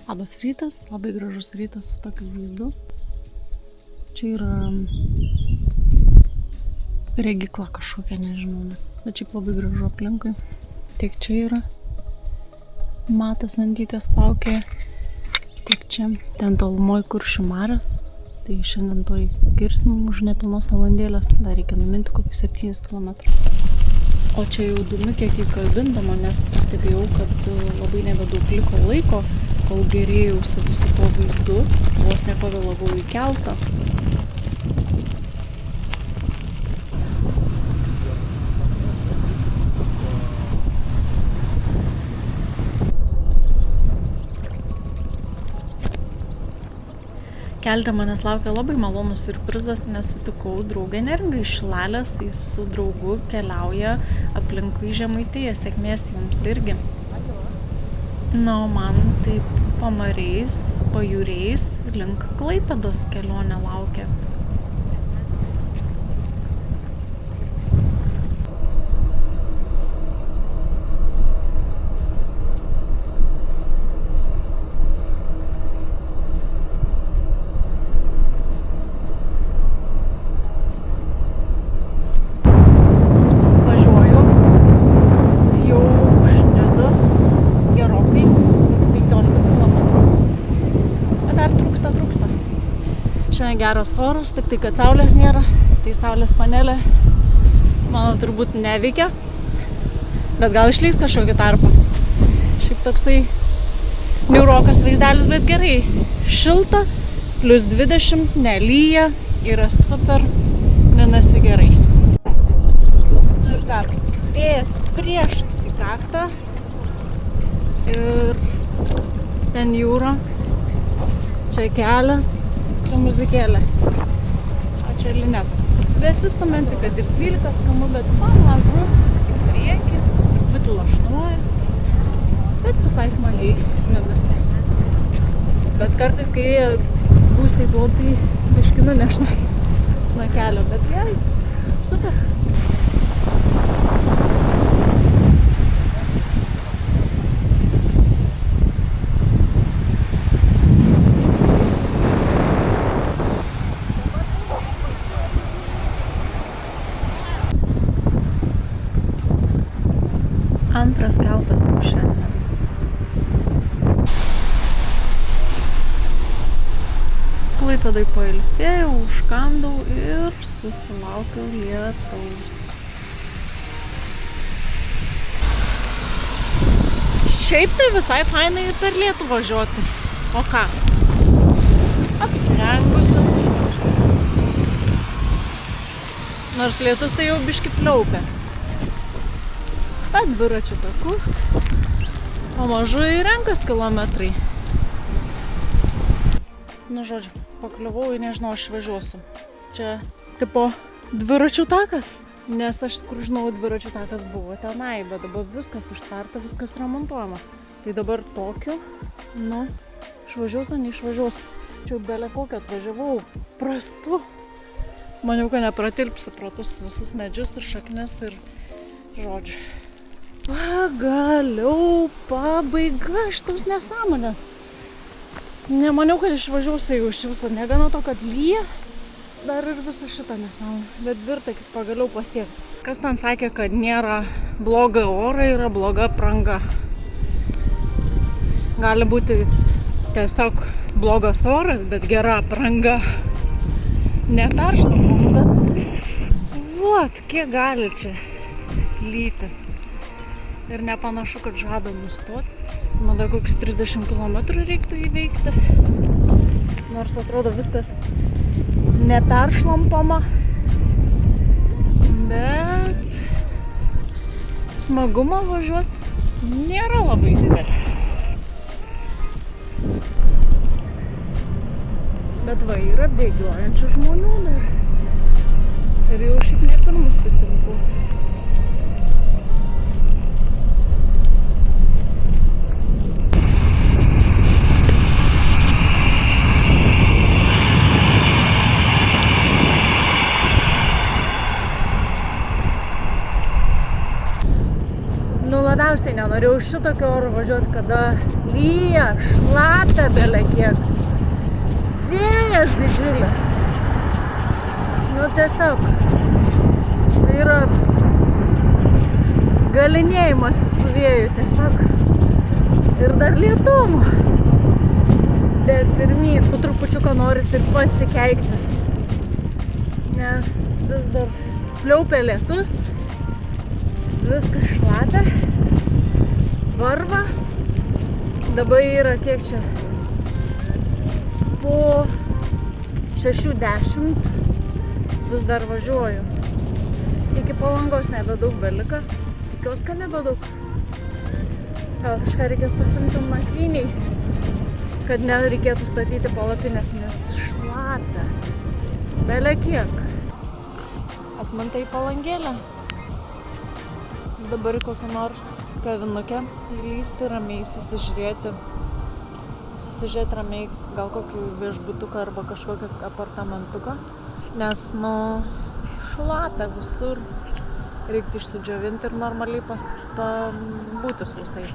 Labas rytas, labai gražus rytas su tokiu vaizdu. Čia yra regykla kažkokia, nežinau, bet šiaip labai gražu aplinkui. Tiek čia yra matas antytės plaukė, tiek čia, ten tolumoj Kuršių marios. Tai šiandien toj kirsim už nepilnos valandėlės, dar reikia numinti kokius 7 km. O čia jau dumi kiek įkalbindama, nes pastebėjau, kad labai nebedaug liko laiko, kol gerėjausi visu tuo vaizdu, vos nepavėlavau į keltą. Kelte manęs laukia labai malonus siurprizas, nes sutikau draugę Neringą iš Šilalės, jis su draugu keliauja aplinkui Žemaitiją, sėkmės jums irgi. Na, o man taip pamariais, pajūriais link Klaipėdos kelionė laukia. Šiandien geras oras, tik tai, kad saulės nėra, tai saulės panelė, mano turbūt neveikia, bet gal išlys kažkokį tarpą. Šiaip toksai niaurokas vaizdelis, bet gerai. Šilta, plus 20, nelyja, yra super, vienasi gerai. Ir ką, vėjas priešais į kaktą ir ten jūra, čia kelias. Čia muzikėlė, o čia lineta. Besistumianti, kad ir 12 skamų, bet pamažu į priekį, truputį lašnuoja, bet visai smagiai minasi. Bet kartais, kai jie gūsiai duoda, tai biškinu nešna nuo kelio, bet gerai, super. Antras keltas jau šiandien. Klaipėdoj pailsėjau, užkandau ir susilaukiau lietaus. Šiaip tai visai fainai per lietų važiuoti. O ką? Apsirengusi. Nors lietus tai jau biški pliaupia. Dviračių taku, pamažu įrenkas kilometrai. Nu, žodžiu, pakliuvau į nežinau, aš važiuosiu. Čia tipo dviračių takas, nes aš kur žinau, dviračių takas buvo tenai, bet dabar viskas užtverta, viskas remontuojama. Tai dabar tokiu, nu, išvažiuosiu, ar neišvažiuosiu. Čia belė kokią atvažiavau, prastu. Maniau, kad nepratilpsiu pro tus visus medžius ir šaknis ir žodžiu. Pagaliau pabaiga šitos nesąmonės. Nemaniau, kad išvažiuosiu jau iš viso. Negana to, kad lyja, dar ir visą šitą nesąmonę. Bet dvirtakis pagaliau pasiektas. Kas ten sakė, kad nėra bloga ora, yra bloga apranga. Gali būti tiesiog blogas oras, bet gera apranga. Neperšlapama, bet vot, kiek gali čia lyti. Ir nepanašu, kad žada nustoti. Manau, kokius 30 km reiktų įveikti. Nors atrodo viskas neperšlampama. Bet smagumo važiuoti nėra labai didelė. Bet va, yra bėgiojančių žmonių dar. Ir jau šiaip ne pirmus sutinku. Labiausiai nenorėjau šitokio oro važiuoti, kada lyja, šlapia bele kiek. Vėjas didžiulis. Nu tiesiog, čia yra galinėjimas su vėju tiesiog. Ir dar lietum. Bet pirmyn, po trupučiuką noris ir pasikeikti. Nes vis dar pliaupia lietus, viskas šlapia, varva. Dabar yra kiek čia? Po 6:10 vis dar važiuoju. Iki Palangos nebedaug belika. Tikiuosi, kad nebedaug. Gal kažką reikės pasiimti nakvyniai, kad nereikėtų statyti palapinės, nes šlapia. Bele kiek. Atmantai Palangėlę. Dabar į kokią nors kavinukę įlysti, ramiai susižiūrėti ramiai gal kokį viešbutuką arba kažkokį apartamentuką, nes šlapia visur. Reiktų išsidžiovinti ir normaliai būti sausai.